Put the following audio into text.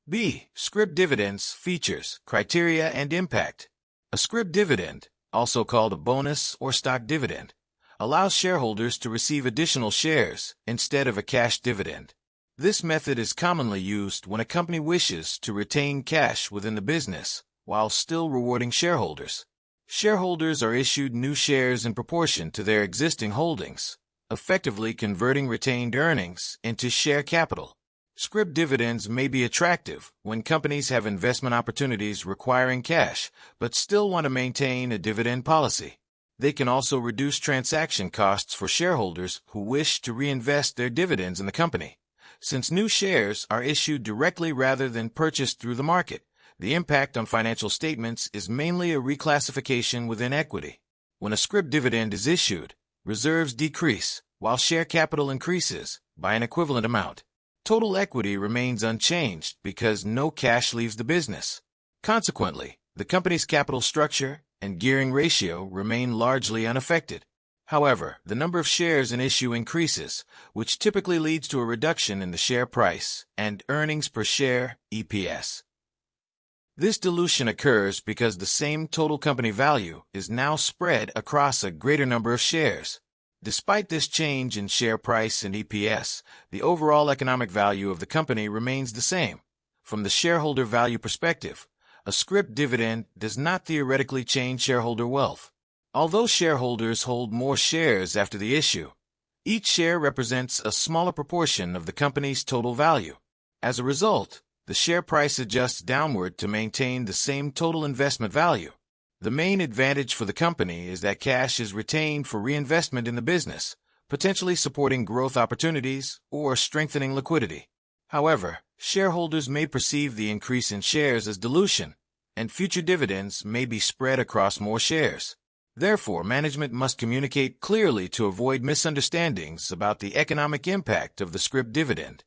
B. Scrip dividends, features, criteria, and impact. A scrip dividend, also called a bonus or stock dividend, allows shareholders to receive additional shares instead of a cash dividend. This method is commonly used when a company wishes to retain cash within the business while still rewarding shareholders. Shareholders are issued new shares in proportion to their existing holdings, effectively converting retained earnings into share capital. Scrip dividends may be attractive when companies have investment opportunities requiring cash but still want to maintain a dividend policy. They can also reduce transaction costs for shareholders who wish to reinvest their dividends in the company. Since new shares are issued directly rather than purchased through the market, the impact on financial statements is mainly a reclassification within equity. When a scrip dividend is issued, reserves decrease, while share capital increases by an equivalent amount. Total equity remains unchanged because no cash leaves the business. Consequently, the company's capital structure and gearing ratio remain largely unaffected. However, the number of shares in issue increases, which typically leads to a reduction in the share price and earnings per share, EPS. This dilution occurs because the same total company value is now spread across a greater number of shares. Despite this change in share price and EPS, the overall economic value of the company remains the same. From the shareholder value perspective, a scrip dividend does not theoretically change shareholder wealth. Although shareholders hold more shares after the issue, each share represents a smaller proportion of the company's total value. As a result, the share price adjusts downward to maintain the same total investment value. The main advantage for the company is that cash is retained for reinvestment in the business, potentially supporting growth opportunities or strengthening liquidity. However, shareholders may perceive the increase in shares as dilution, and future dividends may be spread across more shares. Therefore, management must communicate clearly to avoid misunderstandings about the economic impact of the scrip dividend.